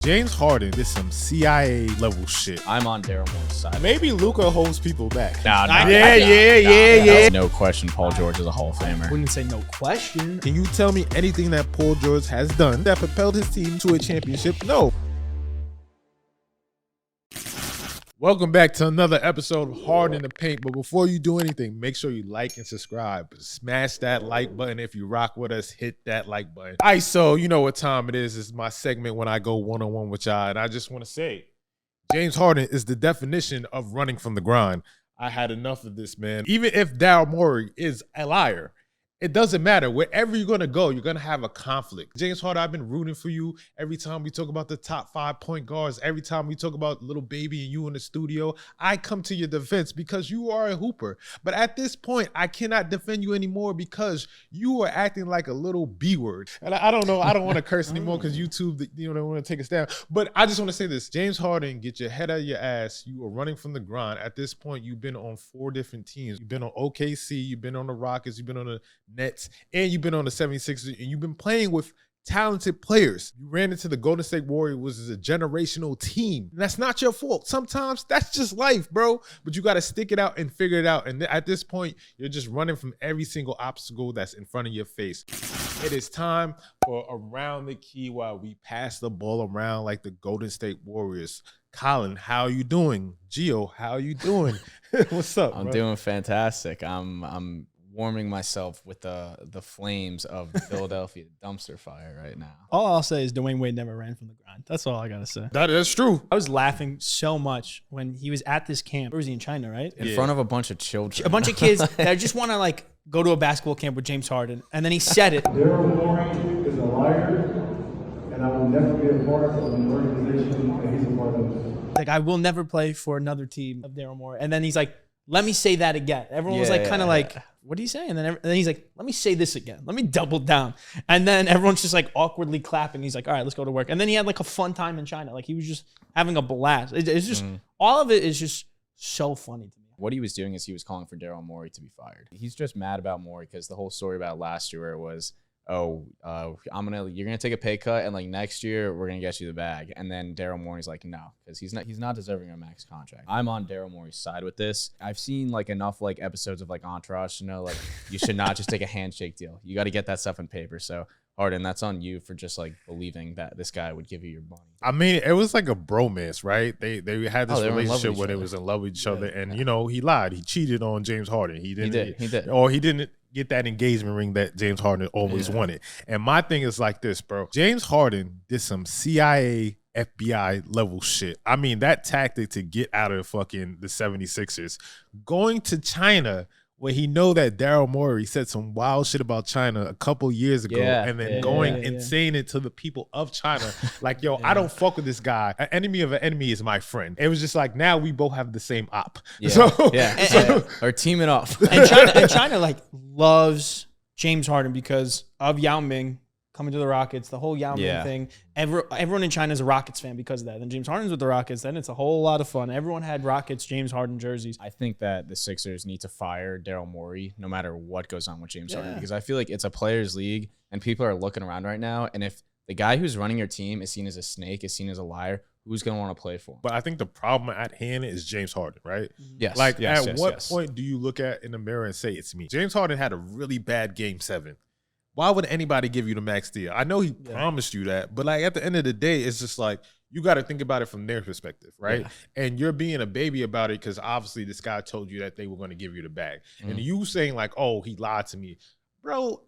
James Harden did some CIA level shit. I'm on Daryl Morey's side. Maybe Luka holds people back. Yeah. No question, Paul George is a Hall of Famer. Wouldn't say no question. Can you tell me anything that Paul George has done that propelled his team to a championship? No. Welcome back to another episode of Harden in the Paint. But before you do anything, make sure you like and subscribe. Smash that like button. If you rock with us, hit that like button. All right, so you know what time it is. It's my segment when I go one-on-one with y'all. And I just want to say, James Harden is the definition of running from the grind. I had enough of this, man. Even if Daryl Morey is a liar, it doesn't matter. Wherever you're going to go, you're going to have a conflict. James Harden, I've been rooting for you every time we talk about the top 5 point guards. Every time we talk about little baby and you in the studio, I come to your defense because you are a hooper. But at this point, I cannot defend you anymore because you are acting like a little B word. And I don't know. I don't want to curse anymore because YouTube, they want to take us down. But I just want to say this. James Harden, get your head out of your ass. You are running from the grind. At this point, you've been on 4 different teams. You've been on OKC. You've been on the Rockets. You've been on the Nets, and you've been on the 76ers, and you've been playing with talented players. You ran into the Golden State Warriors, which is a generational team. And that's not your fault. Sometimes that's just life, bro. But you got to stick it out and figure it out. And at this point, you're just running from every single obstacle that's in front of your face. It is time for Around the Key while we pass the ball around like the Golden State Warriors. Colin, how are you doing? Gio, how are you doing? What's up, I'm bro? doing fantastic. I'm warming myself with the flames of the Philadelphia dumpster fire right now. All I'll say is Dwayne Wade never ran from the grind. That's all I got to say. That's true. I was laughing so much when he was at this camp. Where was he, in China, right? In front of a bunch of children. A bunch of kids that just want to go to a basketball camp with James Harden. And then he said it. Daryl Morey is a liar, and I will never be a part of an organization that he's a part of. Like, I will never play for another team of Daryl Morey. And then he's like, let me say that again. Everyone was like, what do you say? And then he's like, let me say this again. Let me double down. And then everyone's just like awkwardly clapping. He's like, all right, let's go to work. And then he had like a fun time in China. Like, he was just having a blast. It's just, all of it is just so funny to me. What he was doing is he was calling for Daryl Morey to be fired. He's just mad about Morey because the whole story about last year where it was, you're gonna take a pay cut and like next year we're gonna get you the bag. And then Daryl Morey's like, no, because he's not deserving of a max contract. I'm on Daryl Morey's side with this. I've seen like enough like episodes of like Entourage to know like you should not just take a handshake deal. You got to get that stuff in paper. So Harden, that's on you for just like believing that this guy would give you your money. I mean, it was like a bromance, right? They had this relationship where they was in love with each other, and he lied. He cheated on James Harden. He did. Or he didn't get that engagement ring that James Harden always wanted. And my thing is like this, bro. James Harden did some CIA FBI level shit. I mean, that tactic to get out of fucking the 76ers, going to China where he know that Daryl Morey said some wild shit about China a couple years ago, and then going and saying it to the people of China, like, yo, I don't fuck with this guy. An enemy of an enemy is my friend. It was just like, now we both have the same op. Or teaming up. And China like loves James Harden because of Yao Ming coming to the Rockets, the whole Yao Ming thing. Everyone in China is a Rockets fan because of that. Then James Harden's with the Rockets, then it's a whole lot of fun. Everyone had Rockets, James Harden jerseys. I think that the Sixers need to fire Daryl Morey no matter what goes on with James Harden, because I feel like it's a players' league and people are looking around right now. And if the guy who's running your team is seen as a snake, is seen as a liar, who's going to want to play for him? But I think the problem at hand is James Harden, right? Yes. At what point do you look at in the mirror and say, it's me? James Harden had a really bad game 7. Why would anybody give you the max deal? I know he promised you that, but like at the end of the day, it's just like you got to think about it from their perspective, right? Yeah. And you're being a baby about it because obviously this guy told you that they were going to give you the bag. And you saying like, oh, he lied to me. Bro,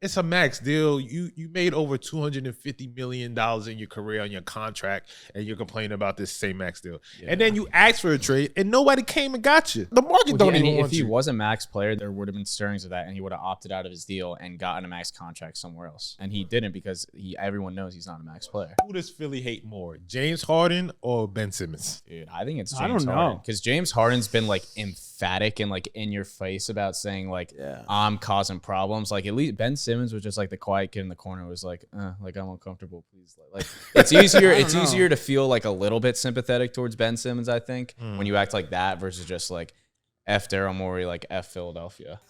it's a max deal. You made over $250 million in your career on your contract, and you're complaining about this same max deal. Yeah. And then you asked for a trade, and nobody came and got you. The market don't even want you. If he was a max player, there would have been stirrings of that, and he would have opted out of his deal and gotten a max contract somewhere else. And he didn't because everyone knows he's not a max player. Who does Philly hate more, James Harden or Ben Simmons? Dude, I think it's James Harden. Because James Harden's been like emphatic and like in your face about saying like, I'm causing problems. Like at least Ben Simmons was just like the quiet kid in the corner, was like I'm uncomfortable, please. Like it's easier easier to feel like a little bit sympathetic towards Ben Simmons, I think, when you act like that versus just like F Daryl Morey, like F Philadelphia.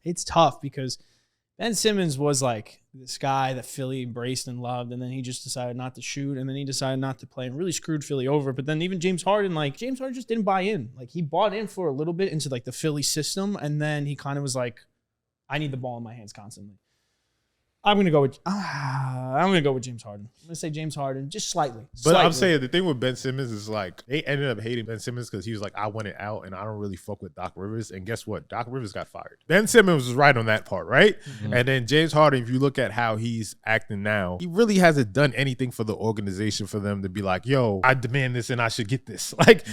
It's tough because Ben Simmons was like this guy that Philly embraced and loved, and then he just decided not to shoot, and then he decided not to play and really screwed Philly over. But then even James Harden just didn't buy in. Like, he bought in for a little bit into like the Philly system, and then he kind of was like, I need the ball in my hands constantly. I'm gonna go with James Harden. I'm gonna say James Harden, just slightly. But I'm saying the thing with Ben Simmons is like they ended up hating Ben Simmons because he was like, I want it out and I don't really fuck with Doc Rivers. And guess what? Doc Rivers got fired. Ben Simmons was right on that part, right? Mm-hmm. And then James Harden, if you look at how he's acting now, he really hasn't done anything for the organization for them to be like, yo, I demand this and I should get this. Like,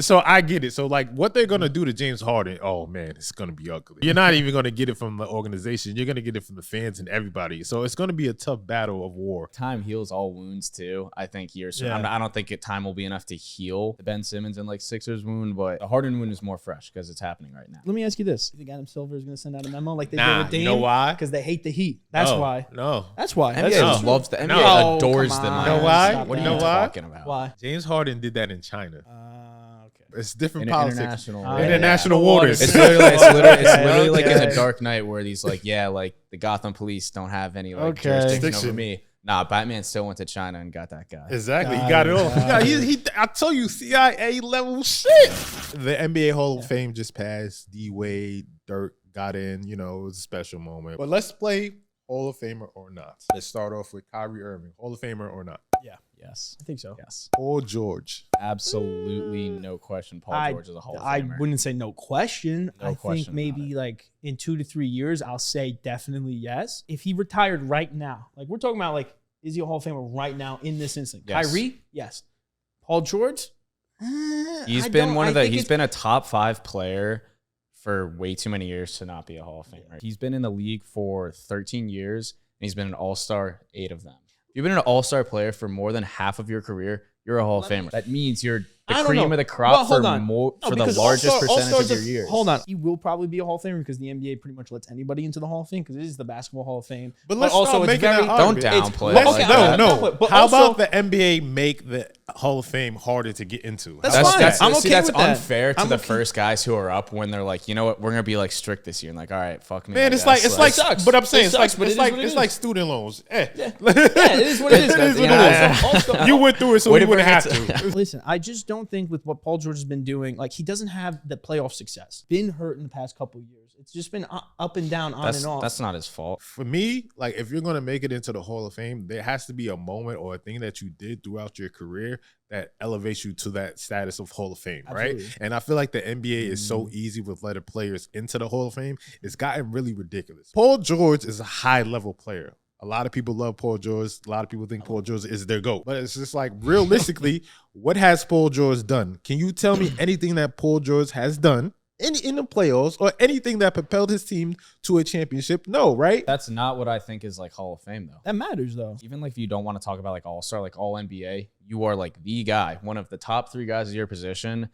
so I get it. So like what they're gonna do to James Harden, oh man, it's gonna be ugly. You're not even gonna get it from the organization. You're gonna get it from the fans and everybody. So it's going to be a tough battle of war. Time heals all wounds too. I think years from now, I don't think time will be enough to heal the Ben Simmons and like Sixers wound, but the Harden wound is more fresh because it's happening right now. Let me ask you this. You think Adam Silver is going to send out a memo like they did with Dame? You know why? Because they hate the Heat. That's why. No. That's why. NBA loves the NBA adores them. You know why? What are you talking about? Why? James Harden did that in China. Okay. It's different politics. International waters. It's literally like in The Dark Knight where he's like, like the Gotham police don't have any like jurisdiction over me. Nah, Batman still went to China and got that guy. Exactly. He got it all. I told you, CIA level shit. The NBA Hall of Fame just passed. D-Wade, Dirk got in. You know, it was a special moment. But let's play Hall of Famer or not. Let's start off with Kyrie Irving. Hall of Famer or not? Yeah. Yes. I think so. Yes. Paul George. Absolutely no question. Paul George is a Hall of Famer. I wouldn't say no question. I think maybe like in 2 to 3 years, I'll say definitely yes. If he retired right now, like we're talking about like, is he a Hall of Famer right now in this instant? Yes. Kyrie? Yes. Paul George? He's been a top 5 player for way too many years to not be a Hall of Famer. He's been in the league for 13 years, and he's been an All-Star 8 of them. If you've been an All-Star player for more than half of your career, you're a Hall of Famer. That means you're the cream of the crop for the largest percentage of your years. Hold on. He will probably be a Hall of Famer because the NBA pretty much lets anybody into the Hall of Fame because it is the Basketball Hall of Fame. But let's also it's very don't downplay. No. How about the NBA make the Hall of Fame harder to get into? That's fine. I'm okay that's with that. unfair to the first guys who are up when they're like, you know what, we're gonna be like strict this year and like, all right, fuck me. Man, it's like sucks. But I'm saying it's like student loans. Yeah, it is what it is. You went through it, so we wouldn't have to. Listen, I just don't think with what Paul George has been doing, like he doesn't have the playoff success. Been hurt in the past couple of years. It's just been up and down, on and off. That's not his fault. For me, like if you're gonna make it into the Hall of Fame, there has to be a moment or a thing that you did throughout your career that elevates you to that status of Hall of Fame, right? Absolutely. And I feel like the NBA is so easy with letting players into the Hall of Fame. It's gotten really ridiculous. Paul George is a high-level player. A lot of people love Paul George. A lot of people think Paul George is their GOAT. But it's just like, realistically, what has Paul George done? Can you tell me anything that Paul George has done in the playoffs or anything that propelled his team to a championship? No, right? That's not what I think is like Hall of Fame, though. That matters, though. Even like if you don't want to talk about like All-Star, like All-NBA, you are like the guy, one of the top 3 guys of your position.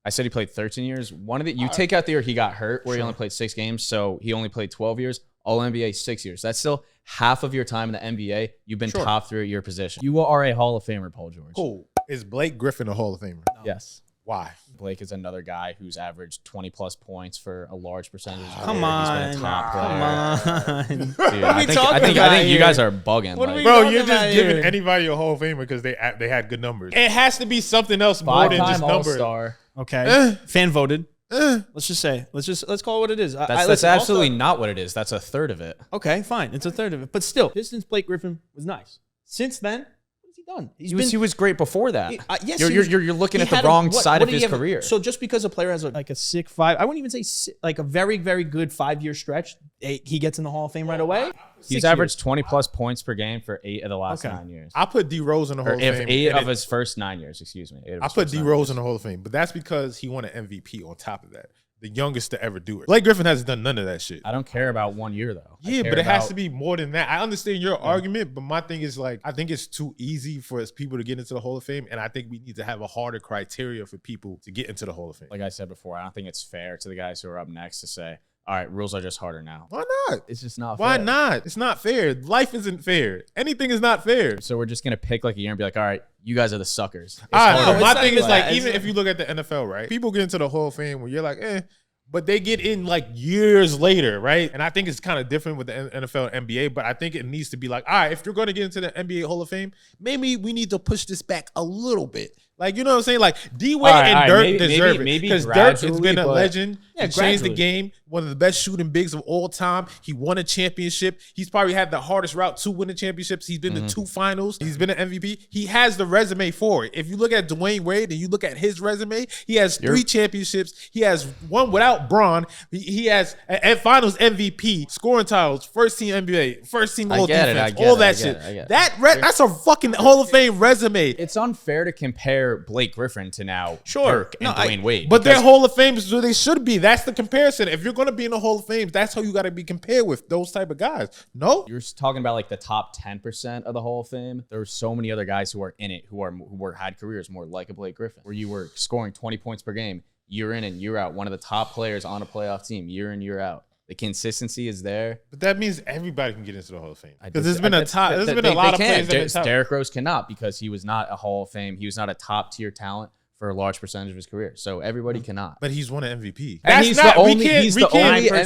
I said he played 13 years. You take out the year he got hurt where he only played 6 games, so he only played 12 years. All-NBA 6 years. That's still half of your time in the NBA. You've been top 3 at your position. You are a Hall of Famer, Paul George. Cool. Is Blake Griffin a Hall of Famer? No. Yes. Why? Blake is another guy who's averaged 20-plus points for a large percentage of his Come on. He's been a top player. Come on. Dude, I think you guys are bugging. Bro, you're just giving anybody a Hall of Famer because they had good numbers. It has to be something else more than just numbers. All-Star. Okay. Fan voted. Let's call it what it is. That's absolutely not what it is. That's a third of it. Okay, fine. It's a third of it. But still, Pistons Blake Griffin was nice. Since then, what has he done? He was great before that. Yes, you're looking at the wrong side of his career. So just because a player has like a sick 5, I wouldn't even say like a very, very good 5-year stretch, he gets in the Hall of Fame right away. He's averaged 20-plus points per game for 8 of the last 9 years. I put D Rose in the Hall of Fame. 8 of his first 9 years, excuse me. I put D Rose in the Hall of Fame, but that's because he won an MVP on top of that. The youngest to ever do it. Blake Griffin hasn't done none of that shit. I don't care about 1 year, though. Yeah, but it has to be more than that. I understand your argument, but my thing is like, I think it's too easy for us people to get into the Hall of Fame, and I think we need to have a harder criteria for people to get into the Hall of Fame. Like I said before, I don't think it's fair to the guys who are up next to say, all right, rules are just harder now. Why not? It's just not fair. Why not? It's not fair. Life isn't fair. Anything is not fair. So we're just going to pick like a year and be like, all right, you guys are the suckers. My thing is like, even if you look at the NFL, right? People get into the Hall of Fame where you're like, but they get in like years later, right? And I think it's kind of different with the NFL and NBA, but I think it needs to be like, all right, if you're going to get into the NBA Hall of Fame, maybe we need to push this back a little bit. Like, you know what I'm saying? Like, D-Wade and Dirk deserve it. Because Dirk has been a legend. He changed the game. One of the best shooting bigs of all time. He won a championship. He's probably had the hardest route to winning championships. He's been to 2 finals. He's been an MVP. He has the resume for it. If you look at Dwayne Wade and you look at his resume, he has 3 championships. He has 1 without Braun. He has a finals MVP, scoring titles, first team NBA, first team all defense, all that shit. That's a fucking Hall of Fame resume. It's unfair to compare Blake Griffin to now Dirk and Dwayne Wade. But they're Hall of Fames, so they should be. That's the comparison. If you're going to be in the Hall of Fame, that's how you got to be compared with those type of guys. No? You're talking about like the top 10% of the Hall of Fame. There are so many other guys who are in it who had careers more like a Blake Griffin, where you were scoring 20 points per game year in and year out, one of the top players on a playoff team year in, year out. The consistency is there. But that means everybody can get into the Hall of Fame. Because there's been a lot of players. Derrick Rose cannot, because he was not a Hall of Fame. He was not a top tier talent for a large percentage of his career. So everybody cannot. But he's won an MVP. And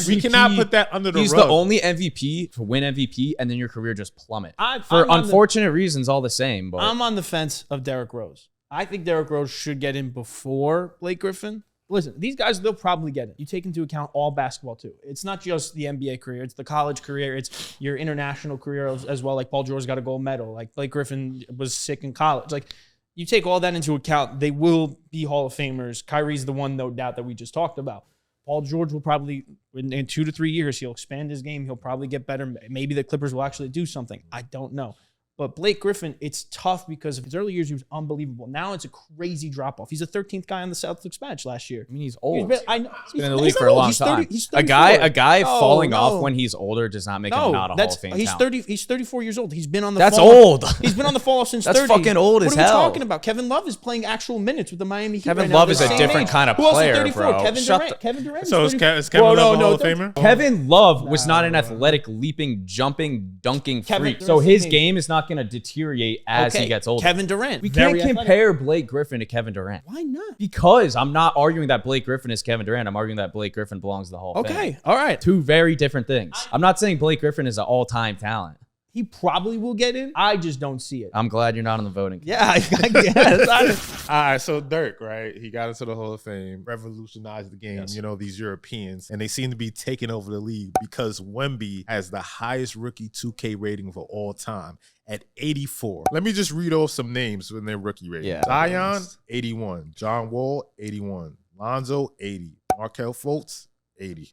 we cannot put that under the rug. He's the only MVP to win MVP, and then your career just plummet. For unfortunate reasons, all the same. But I'm on the fence of Derrick Rose. I think Derrick Rose should get in before Blake Griffin. Listen, these guys, they'll probably get it. You take into account all basketball, too. It's not just the NBA career. It's the college career. It's your international career as well. Like, Paul George got a gold medal. Like, Blake Griffin was sick in college. Like, you take all that into account, they will be Hall of Famers. Kyrie's the one, no doubt, that we just talked about. Paul George will probably, in 2 to 3 years, he'll expand his game. He'll probably get better. Maybe the Clippers will actually do something. I don't know. But Blake Griffin, it's tough because of his early years, he was unbelievable. Now it's a crazy drop-off. He's the 13th guy on the Celtics bench last year. I mean, he's old. I know. He's been in the league for a long time. A guy falling off when he's older does not make him not a Hall of Fame talent. He's 34 years old. He's been on the That's fall old. He's been on the fall off since That's 30. fucking old as hell. What are we talking about? Kevin Love is playing actual minutes with the Miami Heat Kevin right now. Love is a different kind of player, bro. Kevin Durant. So is Kevin Love a Hall of Famer? Kevin Love was not an athletic, leaping, jumping, dunking freak. So his game is not going to deteriorate as he gets older. Kevin Durant. We can't compare Blake Griffin to Kevin Durant. Why not? Because I'm not arguing that Blake Griffin is Kevin Durant. I'm arguing that Blake Griffin belongs to the Hall of Fame. Okay, all right. 2 very different things. I'm not saying Blake Griffin is an all-time talent. He probably will get in. I just don't see it. I'm glad you're not on the voting committee. Yeah, I guess. All right, so Dirk, right? He got into the Hall of Fame, revolutionized the game. Yes. You know, these Europeans, and they seem to be taking over the league because Wemby has the highest rookie 2K rating of all time at 84. Let me just read off some names when their rookie rating. Yeah. Zion, 81. John Wall, 81. Lonzo, 80. Markelle Fultz, 80.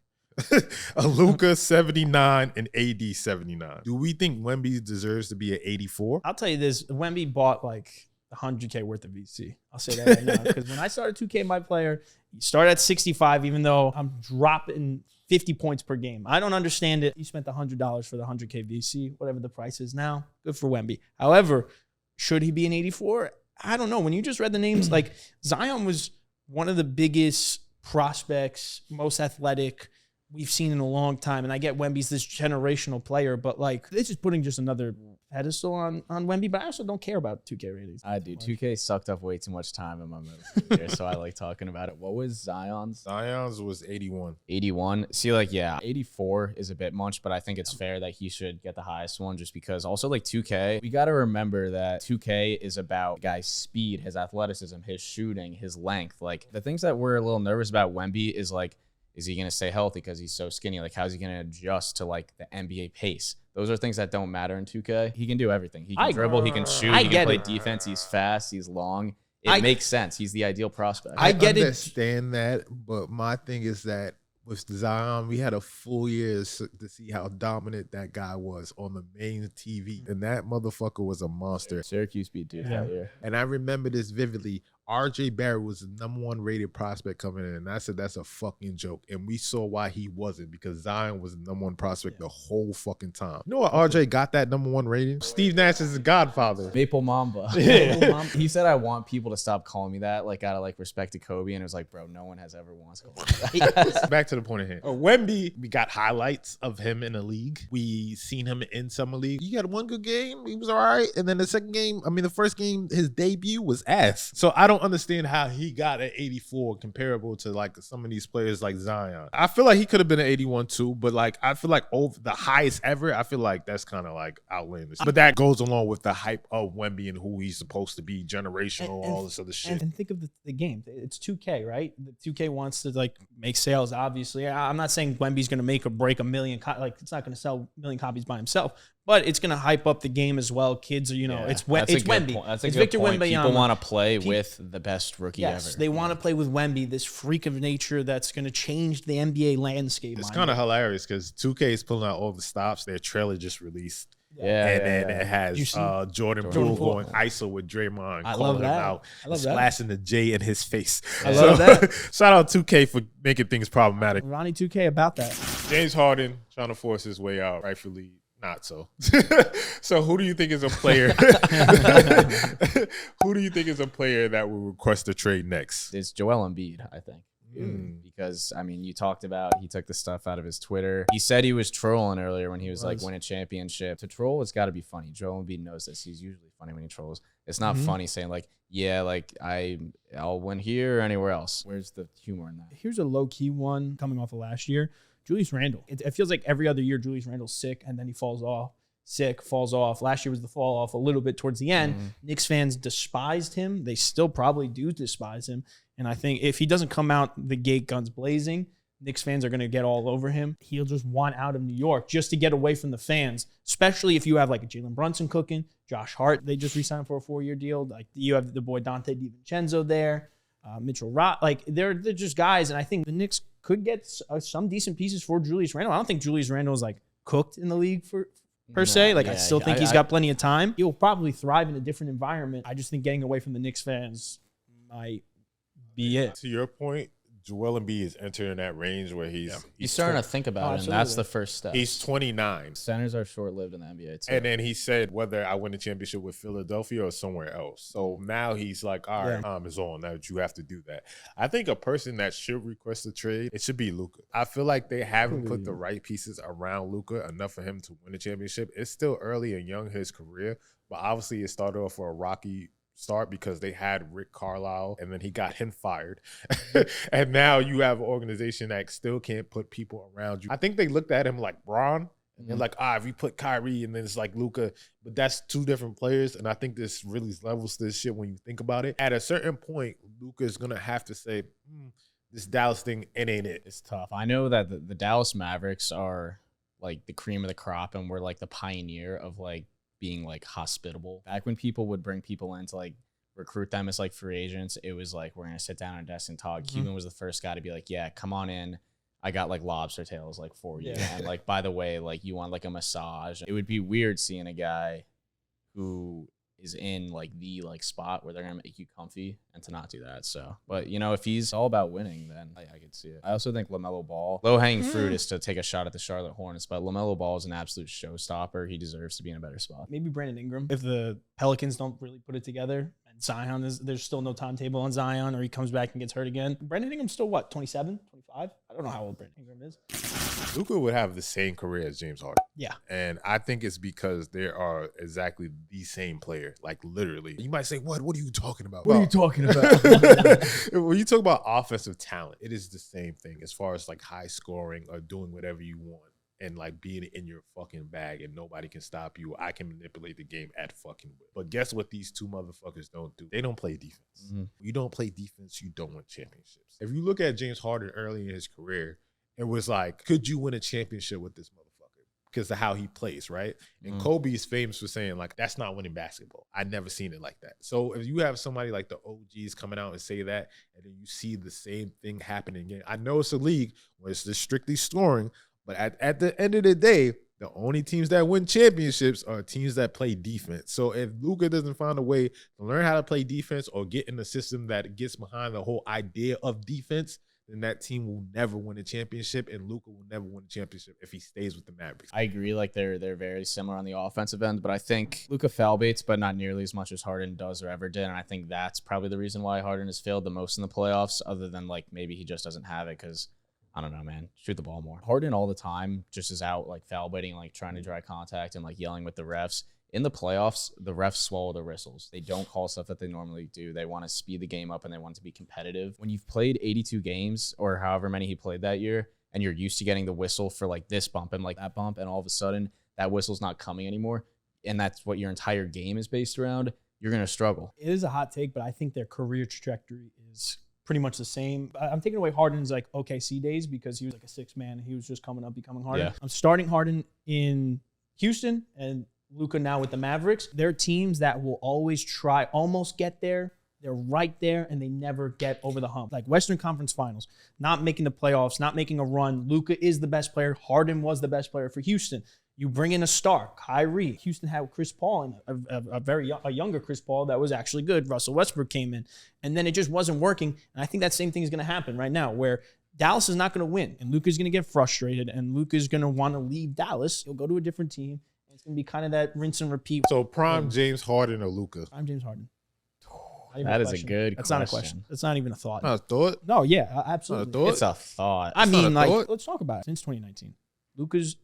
Luka 79 and AD 79. Do we think Wemby deserves to be at 84? I'll tell you this: Wemby bought like $100K worth of VC. I'll say that right now because when I started 2K My Player, you start at 65, even though I'm dropping 50 points per game. I don't understand it. You spent $100 for the 100K VC, whatever the price is now. Good for Wemby. However, should he be an 84? I don't know. When you just read the names, like Zion was one of the biggest prospects, most athletic we've seen in a long time. And I get Wemby's this generational player, but like this is putting just another pedestal on Wemby, but I also don't care about 2K ratings. I do. 2K sucked up way too much time in my middle year, so I like talking about it. What was Zion's? Zion's was 81. 81. See, like, yeah, 84 is a bit much, but I think it's fair that he should get the highest one just because also like 2K, we got to remember that 2K is about guy's speed, his athleticism, his shooting, his length. Like the things that we're a little nervous about Wemby is like, is he going to stay healthy because he's so skinny? Like, how's he going to adjust to, like, the NBA pace? Those are things that don't matter in 2K. He can do everything. He can dribble. He can shoot. He can play defense. He's fast. He's long. It makes sense. He's the ideal prospect. I understand that, but my thing is that with Zion, we had a full year to see how dominant that guy was on the main TV. And that motherfucker was a monster. Syracuse beat Duke that year. And I remember this vividly. RJ Barrett was the #1 rated prospect coming in, and I said that's a fucking joke. And we saw why he wasn't, because Zion was the #1 prospect the whole fucking time. You know what RJ got that #1 rating? Steve Nash is his godfather. Maple Mamba. Maple Mamba. He said, I want people to stop calling me that, like out of like respect to Kobe. And it was like, bro, no one has ever once called me that. Back to the point at hand. Wemby, we got highlights of him in the league. We seen him in summer league. He had one good game. He was all right. And then the second game, I mean, the first game, his debut was ass. So I don't don't understand how he got an 84 comparable to like some of these players like Zion. I feel like he could have been an 81 too, but like I feel like over the highest ever, I feel like that's kind of like outlandish. But that goes along with the hype of Wemby and who he's supposed to be, generational, all this other shit. And think of the game. It's 2K, right? The 2K wants to like make sales, obviously. I'm not saying Wemby's going to make or break a million. Like it's not going to sell a million copies by himself, but it's going to hype up the game as well. Kids are, it's Wemby. That's a it's good Victor point. Wemby. People want to play with the best rookie ever. Yes, they want to play with Wemby, this freak of nature that's going to change the NBA landscape. It's kind of hilarious because 2K is pulling out all the stops. Their trailer just released. Yeah, and then it has Jordan Poole going ISO with Draymond, calling him out, splashing the J in his face. I love that. Shout out 2K for making things problematic. Ronnie 2K about that. James Harden trying to force his way out, rightfully not so. So who do you think is a player? Who do you think is a player that will request a trade next? It's Joel Embiid, I think. Because, I mean, you talked about he took the stuff out of his Twitter. He said he was trolling earlier when he was like, win a championship. To troll, it's got to be funny. Joel Embiid knows this. He's usually funny when he trolls. It's not funny saying like, yeah, like I'll win here or anywhere else. Where's the humor in that? Here's a low-key one coming off of last year. Julius Randle. It feels like every other year Julius Randle's sick and then he falls off. Falls off. Last year was the fall off a little bit towards the end. Knicks fans despised him. They still probably do despise him. And I think if he doesn't come out the gate guns blazing, Knicks fans are going to get all over him. He'll just want out of New York just to get away from the fans, especially if you have like a Jalen Brunson cooking, Josh Hart. They just re-signed for a 4-year deal. Like you have the boy Dante DiVincenzo there, Mitchell Rock. Like they're just guys. And I think the Knicks could get some decent pieces for Julius Randle. I don't think Julius Randle is like cooked in the league per se. Like I still think he's got plenty of time. He'll probably thrive in a different environment. I just think getting away from the Knicks fans might be it. To your point, Joel Embiid is entering that range where he's starting to think about it, and that's the first step. He's 29. Centers are short-lived in the NBA, too. And then he said whether I win the championship with Philadelphia or somewhere else. So now he's like, all right, time is on. Now you have to do that. I think a person that should request a trade, it should be Luka. I feel like they haven't put the right pieces around Luka enough for him to win the championship. It's still early and young in his career, but obviously it started off for a rocky start because they had Rick Carlisle and then he got him fired. And now you have an organization that still can't put people around you. I think they looked at him like Bron and they're like, if you put Kyrie and then it's like Luka, but that's two different players. And I think this really levels this shit when you think about it. At a certain point, Luka is going to have to say, this Dallas thing, it ain't it. It's tough. I know that the Dallas Mavericks are like the cream of the crop and we're like the pioneer of like being like hospitable. Back when people would bring people in to like recruit them as like free agents, it was like, we're going to sit down at a desk and talk. Cuban was the first guy to be like, yeah, come on in. I got like lobster tails like for you. And like, by the way, like you want like a massage. It would be weird seeing a guy who is in like the like spot where they're going to make you comfy and to not do that. So, but you know, if he's all about winning, then I could see it. I also think LaMelo Ball, low-hanging fruit is to take a shot at the Charlotte Hornets, but LaMelo Ball is an absolute showstopper. He deserves to be in a better spot. Maybe Brandon Ingram. If the Pelicans don't really put it together and Zion there's still no timetable on Zion or he comes back and gets hurt again. Brandon Ingram's still what, 27, 25? I don't know how old Brandon Ingram is. Luka would have the same career as James Harden. Yeah. And I think it's because they are exactly the same player, like literally. You might say, what are you talking about? What are you talking about? When you talk about offensive talent, it is the same thing as far as like high scoring or doing whatever you want and like being in your fucking bag and nobody can stop you. I can manipulate the game at fucking will. But guess what these two motherfuckers don't do? They don't play defense. You don't play defense, you don't win championships. If you look at James Harden early in his career, it was like, could you win a championship with this motherfucker? Because of how he plays, right? And Kobe is famous for saying, like, that's not winning basketball. I never seen it like that. So if you have somebody like the OGs coming out and say that, and then you see the same thing happening again. I know it's a league where it's just strictly scoring, but at the end of the day, the only teams that win championships are teams that play defense. So if Luka doesn't find a way to learn how to play defense or get in a system that gets behind the whole idea of defense, then that team will never win a championship, and Luka will never win a championship if he stays with the Mavericks. I agree, like they're very similar on the offensive end, but I think Luka foul baits, but not nearly as much as Harden does or ever did, and I think that's probably the reason why Harden has failed the most in the playoffs, other than like maybe he just doesn't have it because, I don't know, man, shoot the ball more. Harden all the time just is out like foul baiting, like trying to dry contact and like yelling with the refs. in the playoffs, the refs swallow their whistles. They don't call stuff that they normally do. They want to speed the game up and they want it to be competitive. When you've played 82 games or however many he played that year, and you're used to getting the whistle for like this bump and like that bump, and all of a sudden that whistle's not coming anymore, and that's what your entire game is based around, you're going to struggle. It is a hot take, but I think their career trajectory is pretty much the same. I'm taking away Harden's like OKC days because he was like a sixth man. He was just coming up, becoming Harden. Yeah. I'm starting Harden in Houston and Luka now with the Mavericks. They're teams that will always try, almost get there. They're right there, and they never get over the hump. Like Western Conference Finals, not making the playoffs, not making a run. Luka is the best player. Harden was the best player for Houston. You bring in a star, Kyrie. Houston had Chris Paul and a younger Chris Paul that was actually good. Russell Westbrook came in, and then it just wasn't working. And I think that same thing is going to happen right now, where Dallas is not going to win, and Luka's going to get frustrated, and Luka's going to want to leave Dallas. He'll go to a different team. It's going to be kind of that rinse and repeat. So prime James Harden or Luka? I'm James Harden. That is a good That's question. not a question. That's not even a thought. Not a thought. No, yeah, absolutely. Not a thought. It's a thought. I not a mean, like, thought. let's talk about it. Since 2019, Luka's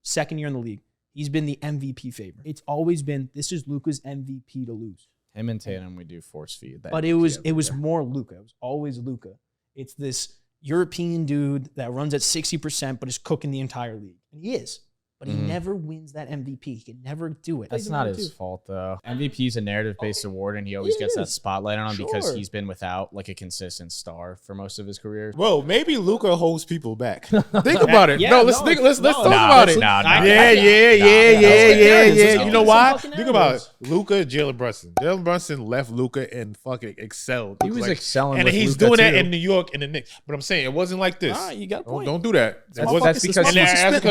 second year in the league, he's been the MVP favorite. It's always been, this is Luka's MVP to lose. Him and Tatum, we do force feed. But it was more Luka. It was always Luka. It's this European dude that runs at 60%, but is cooking the entire league. And he is. But he never wins that MVP. He can never do it. That's not his fault, though. MVP is a narrative-based award, and he always gets that spotlight on him because he's been without like a consistent star for most of his career. Well, maybe Luka holds people back. Think about it. Yeah, no, let's no, think. Let's no, talk no, about it. Yeah. You know why? Think about it. Luka, Jalen Brunson. Jalen Brunson left Luka and fucking excelled. He was excelling, and with he's Luka doing that too. in New York and the Knicks. But I'm saying it wasn't like this. You got a point. Don't do that. That's because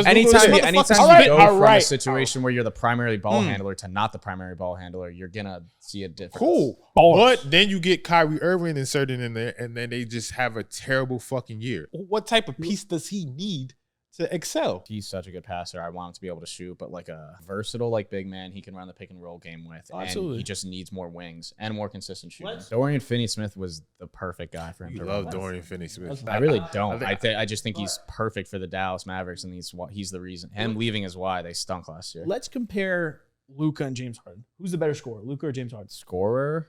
anytime you go from right. a situation where you're the primary ball handler to not the primary ball handler, you're gonna see a difference. Cool. But then you get Kyrie Irving inserted in there, and then they just have a terrible fucking year. What type of piece does he need to excel? He's such a good passer. I want him to be able to shoot, but like a versatile like big man, he can run the pick and roll game with. Absolutely. And he just needs more wings and more consistent shooting. Dorian Finney-Smith was the perfect guy for him. You to love run. Dorian Finney-Smith. I really don't. I just think he's perfect for the Dallas Mavericks, and he's the reason. Him leaving is why they stunk last year. Let's compare Luka and James Harden. Who's the better scorer, Luka or James Harden? Scorer.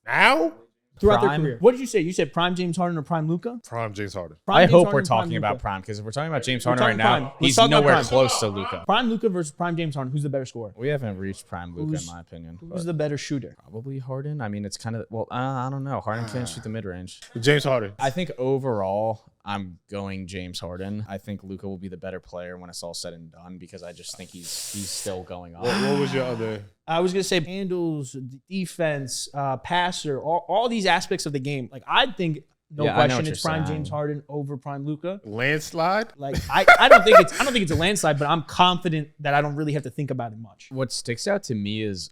Now? Throughout Prime? their career. What did you say? You said prime James Harden or prime Luka? Prime James Harden. I hope we're talking about prime, because if we're talking about James Harden right now, he's nowhere close to Luka. Prime Luka versus prime James Harden. Who's the better scorer? We haven't reached prime Luka, in my opinion. Who's the better shooter? Probably Harden. I mean, it's kind of, I don't know. Harden can't shoot the mid-range. James Harden. I think overall, I'm going James Harden. I think Luka will be the better player when it's all said and done, because I just think he's still going on. What was your other? I was going to say handles, defense, passer, all these aspects of the game. Like, I think, question, it's prime James Harden over prime Luka. Landslide? Like, I don't think it's a landslide, but I'm confident that I don't really have to think about it much. What sticks out to me is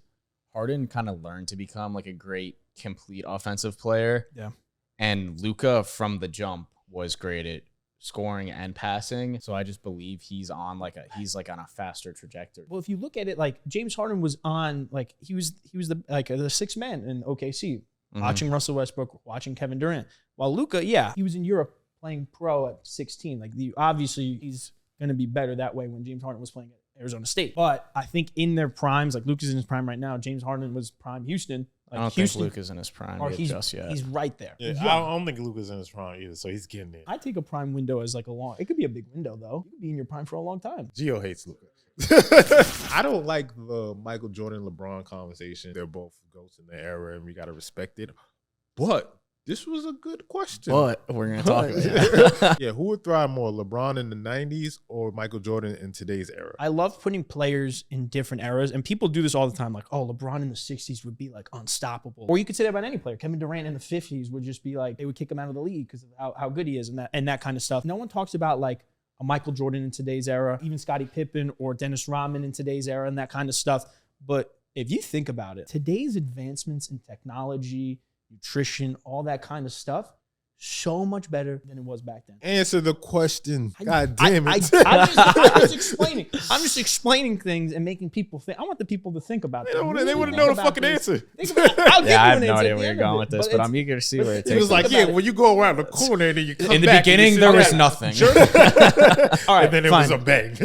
Harden kind of learned to become like a great, complete offensive player. Yeah. And Luka from the jump was great at scoring and passing. So I just believe he's on a faster trajectory. Well, if you look at it, like James Harden was on, like he was the sixth man in OKC, watching Russell Westbrook, watching Kevin Durant. While Luka, he was in Europe playing pro at 16. Like obviously he's going to be better that way when James Harden was playing at Arizona State. But I think in their primes, like Luka's in his prime right now, James Harden was prime Houston. Like I don't think Luka's in his prime just yet. He's right there. Yeah, I don't think Luka's in his prime either, so he's getting there. I take a prime window as like it could be a big window though. You could be in your prime for a long time. Gio hates Luka. I don't like the Michael Jordan LeBron conversation. They're both ghosts in their era, and we got to respect it. But this was a good question. But we're going to talk about it. Yeah, who would thrive more, LeBron in the 90s or Michael Jordan in today's era? I love putting players in different eras, and people do this all the time. Like, oh, LeBron in the 60s would be like unstoppable. Or you could say that about any player. Kevin Durant in the 50s would just be like, they would kick him out of the league because of how good he is and that kind of stuff. No one talks about like a Michael Jordan in today's era, even Scottie Pippen or Dennis Rodman in today's era and that kind of stuff. But if you think about it, today's advancements in technology, nutrition, all that kind of stuff so much better than it was back then. Answer the question. God damn it. I'm just explaining. I'm just explaining things and making people think. I want the people to think about it. They want to know the fucking answer. I'll give Yeah, I have you an no answer idea at where the you're end going of with it, this, but I'm eager to see where it takes He was like, Think yeah, about when you go around the corner and then you come In the back beginning, and there you was sit down, nothing. All right, and then it fine. was a bang.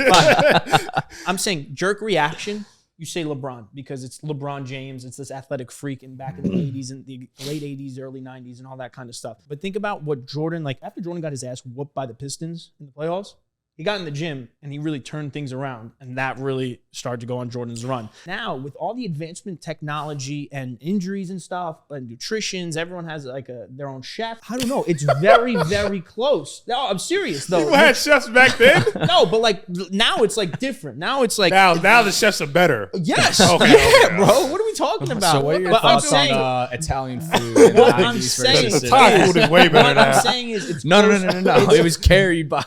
I'm saying jerk reaction. You say LeBron because it's LeBron James. It's this athletic freak and back in the 80s and the late 80s, early 90s and all that kind of stuff. But think about what Jordan, like after Jordan got his ass whooped by the Pistons in the playoffs, he got in the gym and he really turned things around, and that really started to go on Jordan's run. Now, with all the advancement technology and injuries and stuff, and nutritions, everyone has like their own chef. I don't know. It's very, very close. No, I'm serious though. People had chefs back then. No, but like now it's like different. Now it's like Now the chefs are better. yes, Okay. bro. What are we talking about? So what are your But I'm thoughts on saying- Italian food? And What I'm 90s saying versus is- Thai food is way better What I'm now. saying is it's No. close- It was carried by.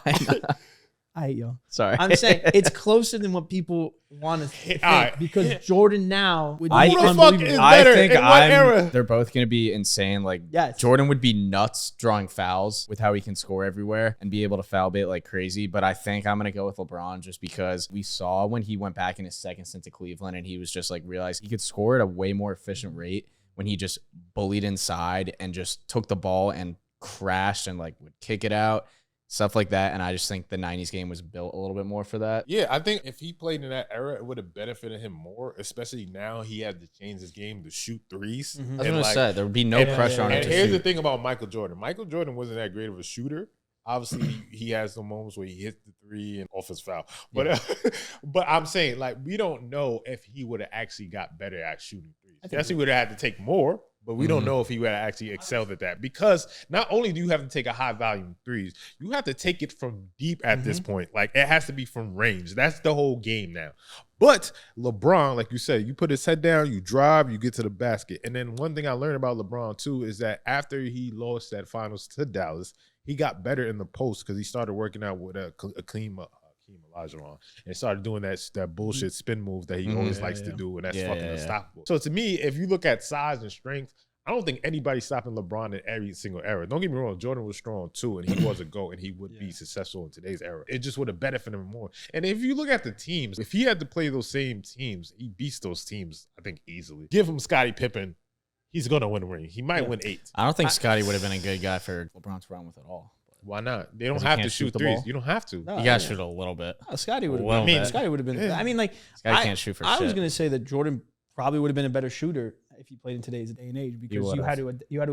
I hate yo. Sorry. I'm saying it's closer than what people want to think All right. because Jordan now would be I- Who the fuck unbelievable. is I better think in what era? they're both going to be insane. Like Yes. Jordan would be nuts drawing fouls with how he can score everywhere and be able to foul bait like crazy. But I think I'm going to go with LeBron just because we saw when he went back in his second stint to Cleveland and he was just like realized he could score at a way more efficient rate when he just bullied inside and just took the ball and crashed and like would kick it out. Stuff like that. And I just think the 90s game was built a little bit more for that. Yeah, I think if he played in that era, it would have benefited him more, especially now he had to change his game to shoot threes. Mhm. That's And, what I like, said. There would be no pressure on him And to here's the shoot. thing about Michael Jordan. Michael Jordan wasn't that great of a shooter. Obviously, he has some moments where he hits the three and off his foul. But but I'm saying, like, we don't know if he would have actually got better at shooting threes. Yes, he would have had to take more, but we don't know if he would have actually excelled at that. Because not only do you have to take a high volume threes, you have to take it from deep at this point. Like, it has to be from range. That's the whole game now. But LeBron, like you said, you put his head down, you drive, you get to the basket. And then one thing I learned about LeBron, too, is that after he lost that finals to Dallas, he got better in the post because he started working out with Akeem Olajuwon and started doing that bullshit spin move that he always likes to do, and that's fucking unstoppable. So to me, if you look at size and strength, I don't think anybody's stopping LeBron in every single era. Don't get me wrong, Jordan was strong too, and he was a GOAT, and he would be successful in today's era. It just would have benefited him more. And if you look at the teams, if he had to play those same teams, he beats those teams, I think, easily. Give him Scottie Pippen. He's going to win a ring. He might win 8. I don't think Scotty would have been a good guy for LeBron to run with at all. Why not? They don't 'Cause he have to can't shoot shoot the threes. ball. You don't have to. No, You got to shoot a little bit. Scotty would have Well, been. man. Scotty would have been. I mean, like Scotty can't shoot for I was shit. gonna say that Jordan probably would have been a better shooter if he played in today's day and age because you had to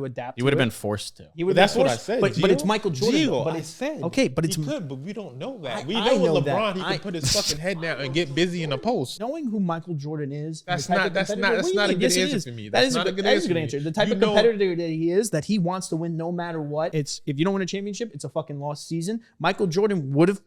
adapt. You would have to been it. forced to. He would That's have been what I forced, said. But it's Michael Jordan. But it's said. okay, but it's he could, but we don't know that. I- We I know know with that. LeBron, he can put his fucking head down and get busy in the post. knowing who Michael Jordan is. That's the type of not competitor- What do you a mean? good Yes, it answer is. for me. That That's is not a a good good answer. answer. The type You of know- competitor that he is, that he wants to win no matter what. It's if you don't win a championship, it's a fucking lost season. Michael Jordan would have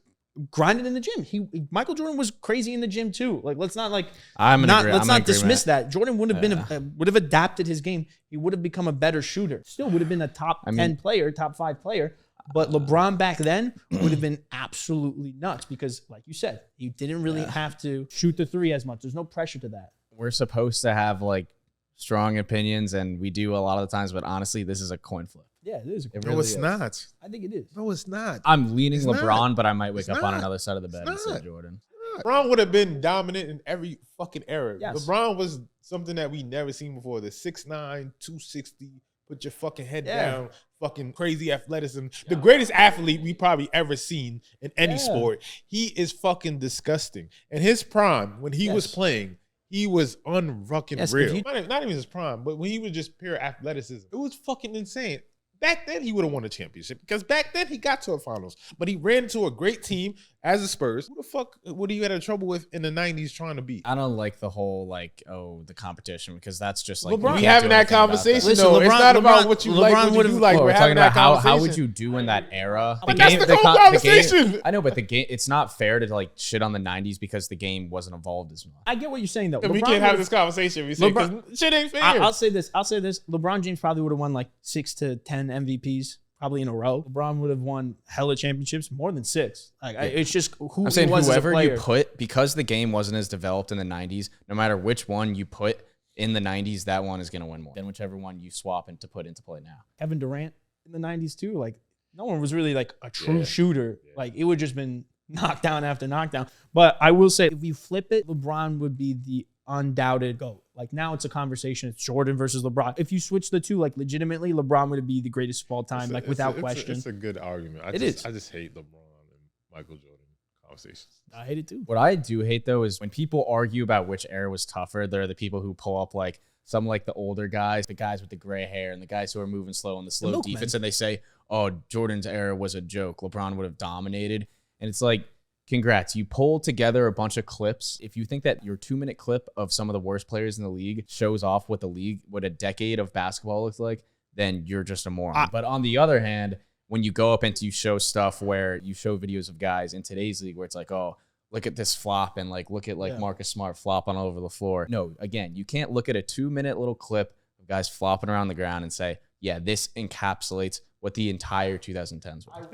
grinded in the gym. Michael Jordan was crazy in the gym too. Like let's not like I'm not agree- let's I'm not in agreement. dismiss that. Jordan would have been would have adapted his game. He would have become a better shooter. Still would have been a top 10 player, top 5 player. But LeBron back then would have been absolutely nuts because, like you said, you didn't really have to shoot the three as much. There's no pressure to that. We're supposed to have like strong opinions, and we do a lot of the times. But honestly, this is a coin flip. Yeah, it is. It No, really it's is. not. I think it is. No, it's not. I'm leaning It's LeBron, not. but I might wake It's up on not. another side of the bed It's instead not. of Jordan. LeBron would have been dominant in every fucking era. Yes. LeBron was something that we never seen before. The 6'9", 260, put your fucking head down, fucking crazy athleticism. The greatest athlete we probably ever seen in any sport. He is fucking disgusting. And his prime, when he was playing, he was unfucking real. Not even his prime, but when he was just pure athleticism, it was fucking insane. Back then, he would have won a championship because back then he got to a finals, but he ran into a great team as the Spurs. Who the fuck would he had trouble with in the 90s trying to beat? I don't like the whole like the competition because that's just like LeBron- you We can't having do that anything about conversation Listen, though. It's LeBron- not about LeBron- what you LeBron like, what you would've- do like. Well, We're we're talking having that about how conversation. would you do in that era? But that's the whole the conversation. I know, but the game it's not fair to like shit on the 90s because the game wasn't evolved as much. I get what you're saying though. And we LeBron can't have would've- this conversation. We say because shit ain't fair. I'll say this. LeBron James probably would have won like 6 to 10 MVPs. Probably in a row. LeBron would have won hella championships, more than 6. Like it's just who I'm saying he was whoever as a you player. put, because the game wasn't as developed in the 90s, no matter which one you put in the 90s, that one is going to win more than whichever one you swap and to put into play now. Kevin Durant. in the 90s too. Like no one was really like a true shooter. Yeah. Like it would just been knockdown after knockdown. But I will say, if you flip it, LeBron would be the undoubted GOAT. Like now it's a conversation. It's Jordan versus LeBron. If you switch the two, like legitimately, LeBron would be the greatest of all time, like without question. It's a good argument. I just hate LeBron and Michael Jordan conversations. I hate it too. What I do hate though is when people argue about which era was tougher, they're the people who pull up like some like the older guys, the guys with the gray hair and the guys who are moving slow and the slow defense. And they say, oh, Jordan's era was a joke. LeBron would have dominated. And it's like, congrats. You pulled together a bunch of clips. If you think that your 2-minute clip of some of the worst players in the league shows off what what a decade of basketball looks like, then you're just a moron. But on the other hand, when you go up and you show stuff where you show videos of guys in today's league where it's like, oh, look at this flop and like look at like Marcus Smart flopping all over the floor. No, again, you can't look at a 2-minute little clip of guys flopping around the ground and say, yeah, this encapsulates what the entire 2010s were.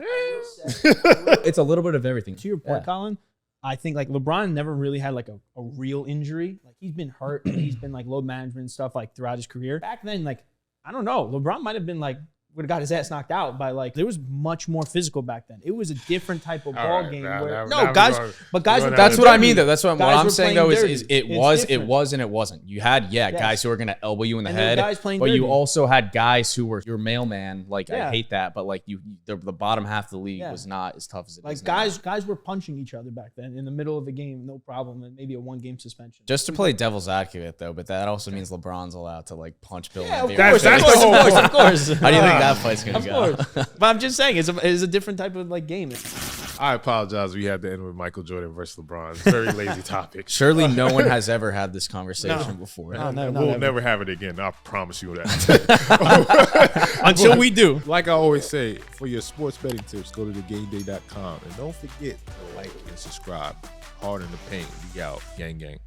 It's a little bit of everything. To your point, Colin, I think like LeBron never really had like a real injury. Like he's been hurt and he's been like load management and stuff like throughout his career. Back then, like, I don't know, LeBron might have been like, would have got his ass knocked out by like, there was much more physical back then. It was a different type of ball game. That's what I mean though. That's what I'm saying though is it was and it wasn't. You had guys who were gonna elbow you in the head, but you also had guys who were your mailman. Like I hate that, but like the bottom half of the league was not as tough as it is now. Guys were punching each other back then in the middle of the game, no problem, and maybe a 1-game suspension. Just to play devil's advocate though, but that also means LeBron's allowed to like punch Bill. Yeah, of course. How do you think that fight's gonna go? But I'm just saying, it's a different type of like game. I apologize. We had to end with Michael Jordan versus LeBron. It's a very lazy topic. Surely no one has ever had this conversation before. We'll never have it again. I promise you that. Until we do. Like I always say, for your sports betting tips, go to thegameday.com. And don't forget to like and subscribe. Hard in the paint. We out. Gang, gang.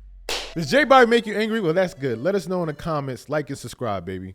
Does JBobby make you angry? Well, that's good. Let us know in the comments. Like and subscribe, baby.